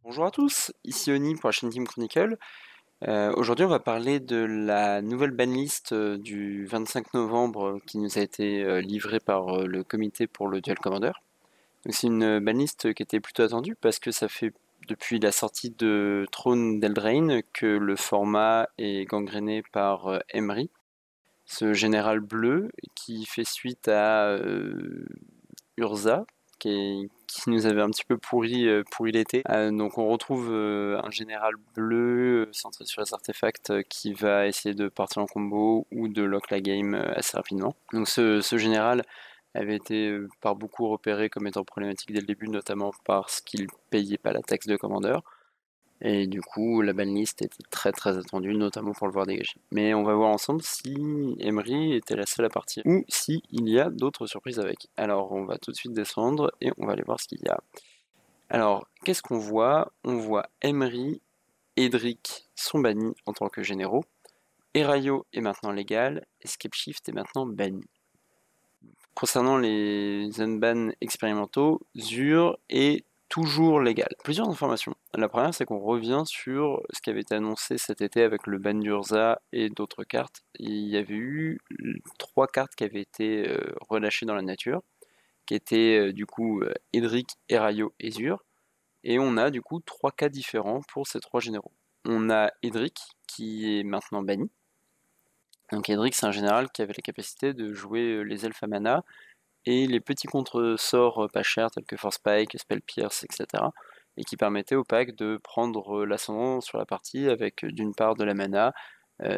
Bonjour à tous, ici Oni pour la chaîne Team Chronicle. Aujourd'hui, on va parler de la nouvelle banlist du 25 novembre qui nous a été livrée par le comité pour le Duel Commander. Donc, c'est une banlist qui était plutôt attendue parce que ça fait depuis la sortie de Throne d'Eldraine que le format est gangréné par Emery, ce général bleu qui fait suite à Urza, qui nous avait un petit peu pourri l'été. Donc on retrouve un général bleu centré sur les artefacts qui va essayer de partir en combo ou de lock la game assez rapidement. Donc ce général avait été par beaucoup repéré comme étant problématique dès le début, notamment parce qu'il payait pas la taxe de commandeur. Et du coup, la banlist était très attendue, notamment pour le voir dégager. Mais on va voir ensemble si Emery était la seule à partir, ou si il y a d'autres surprises avec. Alors, on va tout de suite descendre et on va aller voir ce qu'il y a. Alors, qu'est-ce qu'on voit? On voit Emery, Edric sont bannis en tant que généraux, Erayo est maintenant légal, Escape Shift est maintenant banni. Concernant les unbans expérimentaux, Zur est toujours légal. Plusieurs informations. La première, c'est qu'on revient sur ce qui avait été annoncé cet été avec le ban d'Urza et d'autres cartes. Il y avait eu 3 cartes qui avaient été relâchées dans la nature, qui étaient du coup Edric, Erayo et Zur. Et on a du coup 3 cas différents pour ces 3 généraux. On a Edric qui est maintenant banni. Donc Edric, c'est un général qui avait la capacité de jouer les elfes à mana et les petits contre-sorts pas chers tels que Force Spike, Spell Pierce, etc. et qui permettaient au pack de prendre l'ascendant sur la partie avec d'une part de la mana,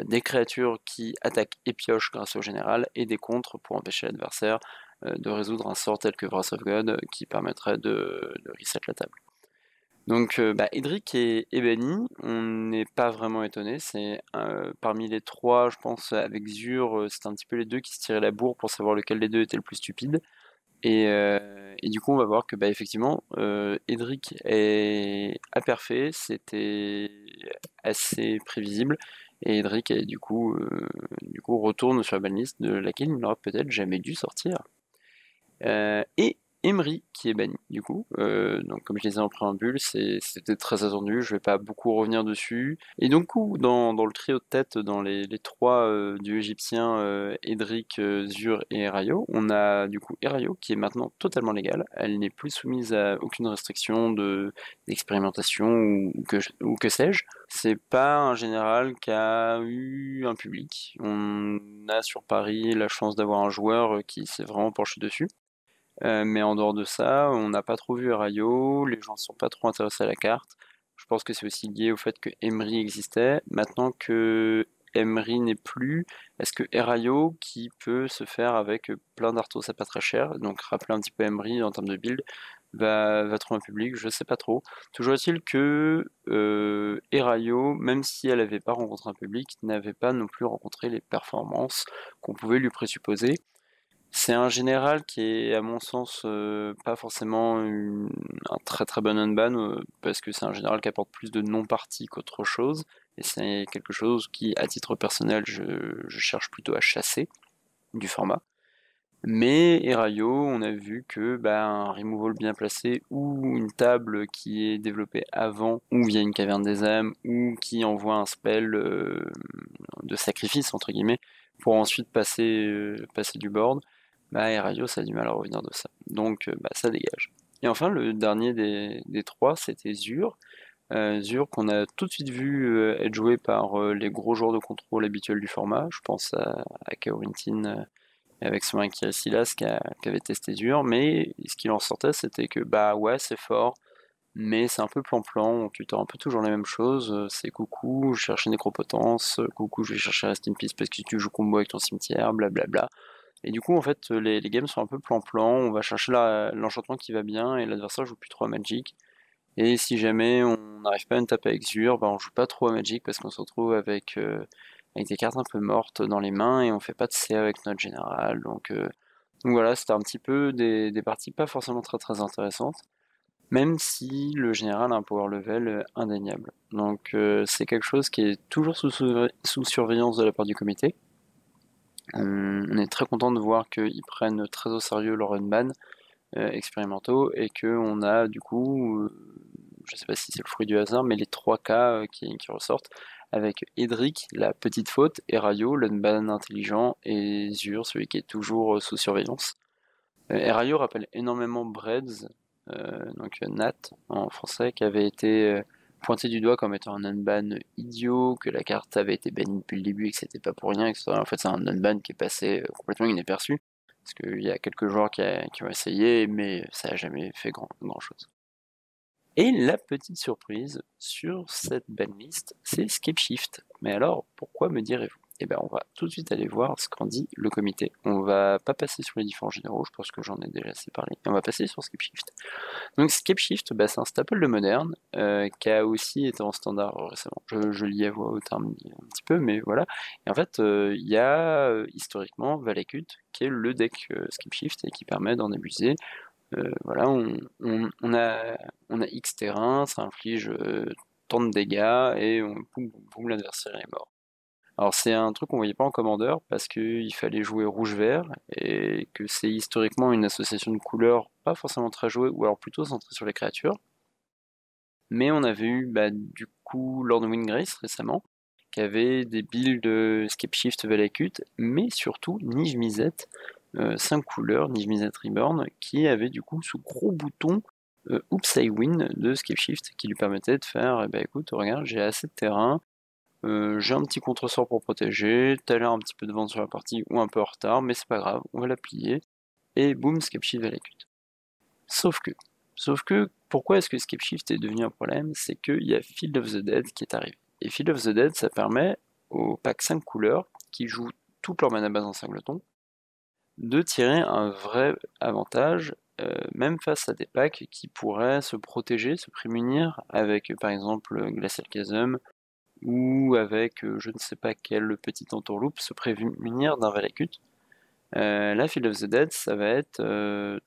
des créatures qui attaquent et piochent grâce au général, et des contres pour empêcher l'adversaire de résoudre un sort tel que Wrath of God qui permettrait de reset la table. Donc Edric et banni, on n'est pas vraiment étonné, c'est parmi les trois, je pense, avec Zur, c'était un petit peu les deux qui se tiraient la bourre pour savoir lequel des deux était le plus stupide. Et du coup, on va voir que effectivement, Edric a perfait, c'était assez prévisible, et Edric du coup retourne sur la banlist de laquelle il n'aurait peut-être jamais dû sortir. Et Emery qui est banni du coup. Donc comme je disais en préambule, c'était très attendu, je vais pas beaucoup revenir dessus. Et donc dans le trio de tête, dans les trois dieux égyptiens, Edric, Zur et Erayo, on a du coup Erayo qui est maintenant totalement légale. Elle n'est plus soumise à aucune restriction d'expérimentation ou que sais-je. C'est pas un général qui a eu un public. On a sur Paris la chance d'avoir un joueur qui s'est vraiment penché dessus. Mais en dehors de ça, on n'a pas trop vu Rayo, les gens ne sont pas trop intéressés à la carte. Je pense que c'est aussi lié au fait que Emery existait. Maintenant que Emery n'est plus, est-ce que Erayo, qui peut se faire avec plein d'artos à pas très cher, donc rappeler un petit peu Emery en termes de build, va trouver un public? Je sais pas trop. Toujours est-il que Erayo, même si elle n'avait pas rencontré un public, n'avait pas non plus rencontré les performances qu'on pouvait lui présupposer. C'est un général qui est, à mon sens, pas forcément un très bon unban, parce que c'est un général qui apporte plus de non-parties qu'autre chose, et c'est quelque chose qui, à titre personnel, je cherche plutôt à chasser du format. Mais Erayo, on a vu que un removal bien placé ou une table qui est développée avant ou via une caverne des âmes ou qui envoie un spell de sacrifice entre guillemets pour ensuite passer du board, Erayo ça a du mal à revenir de ça. Donc ça dégage. Et enfin le dernier des trois c'était Zur. Zur qu'on a tout de suite vu être joué par les gros joueurs de contrôle habituels du format. Je pense à Kaorintin avec son Akira Silas qui avait testé Zur, mais ce qu'il en sortait c'était que ouais c'est fort, mais c'est un peu plan-plan, on tuteur un peu toujours les mêmes choses, c'est coucou, je cherche une nécropotence, coucou je vais chercher Rest in Peace parce que tu joues combo avec ton cimetière, blablabla. Et du coup en fait les games sont un peu plan-plan, on va chercher l'enchantement qui va bien et l'adversaire joue plus trop à Magic. Et si jamais on n'arrive pas à une tape avec Zur, on joue pas trop à Magic parce qu'on se retrouve avec des cartes un peu mortes dans les mains et on fait pas de CA avec notre général. Donc voilà, c'était un petit peu des parties pas forcément très intéressantes, même si le général a un power level indéniable. Donc c'est quelque chose qui est toujours sous surveillance de la part du comité. On est très content de voir qu'ils prennent très au sérieux leur unban expérimentaux et qu'on a du coup je sais pas si c'est le fruit du hasard, mais les 3 cas qui ressortent, avec Edric, la petite faute, et Rayo, l'unban intelligent, et Zur, celui qui est toujours sous surveillance. Et Rayo rappelle énormément Breads, donc Nat en français, qui avait été pointé du doigt comme étant un unban idiot, que la carte avait été bannie depuis le début et que c'était pas pour rien, etc. En fait, c'est un unban qui est passé complètement inaperçu, parce qu'il y a quelques joueurs qui ont essayé, mais ça n'a jamais fait grand chose. Et la petite surprise sur cette banlist, c'est Scapeshift. Mais alors, pourquoi me direz-vous? Eh bien, on va tout de suite aller voir ce qu'en dit le comité. On va pas passer sur les différents généraux, je pense que j'en ai déjà assez parlé, et on va passer sur Scapeshift. Donc Scapeshift, bah, c'est un staple de Modern, qui a aussi été en standard récemment. Je lis à voix haute un petit peu, mais voilà. Et en fait, il y a historiquement Valakut, qui est le deck Scapeshift, et qui permet d'en abuser. Voilà, on a X terrain, ça inflige tant de dégâts, et boum, boum, boum, l'adversaire est mort. Alors c'est un truc qu'on voyait pas en commandeur, parce qu'il fallait jouer rouge-vert, et que c'est historiquement une association de couleurs pas forcément très jouée, ou alors plutôt centrée sur les créatures. Mais on avait eu bah, du coup Lord Windgrace récemment, qui avait des builds Scapeshift Valakut, mais surtout Niv-Mizzet, 5 couleurs, Niv-Mizzet Reborn, qui avait du coup ce gros bouton Oops I Win de Scapeshift, qui lui permettait de faire, eh ben, écoute, regarde, j'ai assez de terrain, j'ai un petit contresort pour protéger, t'as l'air un petit peu devant sur la partie ou un peu en retard, mais c'est pas grave, on va la plier, et boum, Scapeshift Valakut. Sauf que, pourquoi est-ce que Scapeshift est devenu un problème? C'est qu'il y a Field of the Dead qui est arrivé. Et Field of the Dead, ça permet aux packs 5 couleurs, qui jouent toute leur mana base en singleton, de tirer un vrai avantage, même face à des packs qui pourraient se protéger, se prémunir avec par exemple Glacial Chasm, ou avec je ne sais pas quel petit entourloupe, se prémunir d'un Valakut. La Field of the Dead, ça va être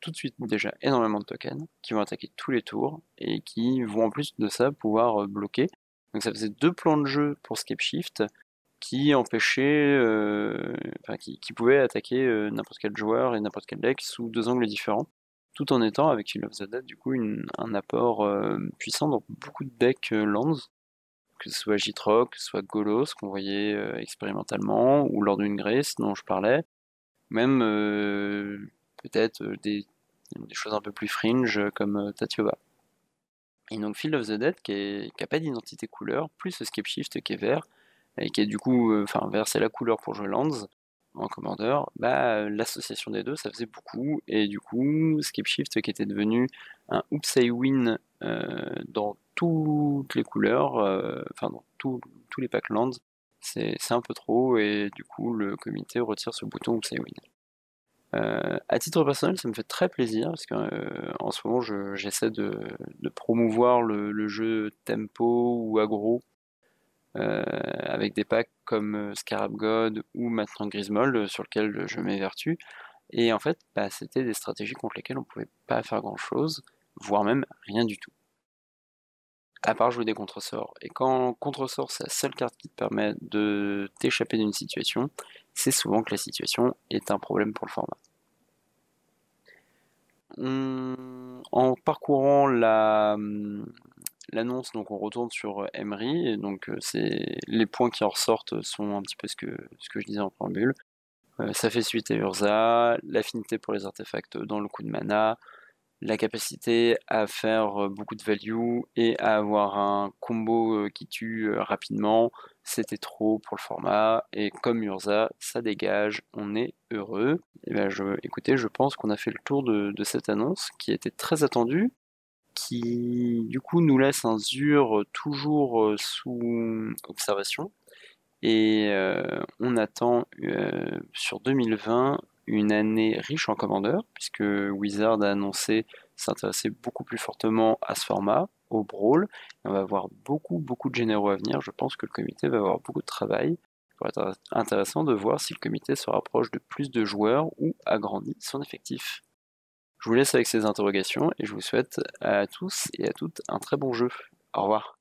tout de suite déjà énormément de tokens qui vont attaquer tous les tours et qui vont en plus de ça pouvoir bloquer. Donc ça faisait 2 plans de jeu pour Scapeshift qui empêchaient, qui pouvaient attaquer n'importe quel joueur et n'importe quel deck sous 2 angles différents, tout en étant avec Field of the Dead du coup un apport puissant dans beaucoup de decks lands, que ce soit Jitrock, que ce soit Golos qu'on voyait expérimentalement, ou Lord Windgrace dont je parlais. Même peut-être des choses un peu plus fringe comme Tatioba. Et donc Field of the Dead qui a pas d'identité couleur, plus Scapeshift qui est vert, et qui est du coup, vert c'est la couleur pour jouer Lands en Commander, bah l'association des deux ça faisait beaucoup, et du coup Scapeshift qui était devenu un Oops I Win dans toutes les couleurs, dans tous les packs Lands, c'est un peu trop, et du coup le comité retire ce bouton Oops I Win. À titre personnel, ça me fait très plaisir parce qu'en ce moment, j'essaie de promouvoir le jeu tempo ou aggro avec des packs comme Scarab God ou maintenant Grismold sur lequel je m'évertue. Et en fait, bah, c'était des stratégies contre lesquelles on pouvait pas faire grand chose, voire même rien du tout. À part jouer des contresorts. Et quand contresort, c'est la seule carte qui te permet de t'échapper d'une situation, c'est souvent que la situation est un problème pour le format. En parcourant l'annonce, donc on retourne sur Emery, et donc les points qui en ressortent sont un petit peu ce que je disais en préambule. Ça fait suite à Urza, l'affinité pour les artefacts dans le coup de mana, la capacité à faire beaucoup de value et à avoir un combo qui tue rapidement, c'était trop pour le format, et comme Urza, ça dégage, on est heureux. Et ben écoutez, je pense qu'on a fait le tour de cette annonce qui était très attendue, qui du coup nous laisse un Zur toujours sous observation, et on attend sur 2020 une année riche en commandeurs, puisque Wizard a annoncé s'intéresser beaucoup plus fortement à ce format, au Brawl. Et on va avoir beaucoup de généraux à venir. Je pense que le comité va avoir beaucoup de travail. Il pourrait être intéressant de voir si le comité se rapproche de plus de joueurs ou agrandit son effectif. Je vous laisse avec ces interrogations et je vous souhaite à tous et à toutes un très bon jeu. Au revoir.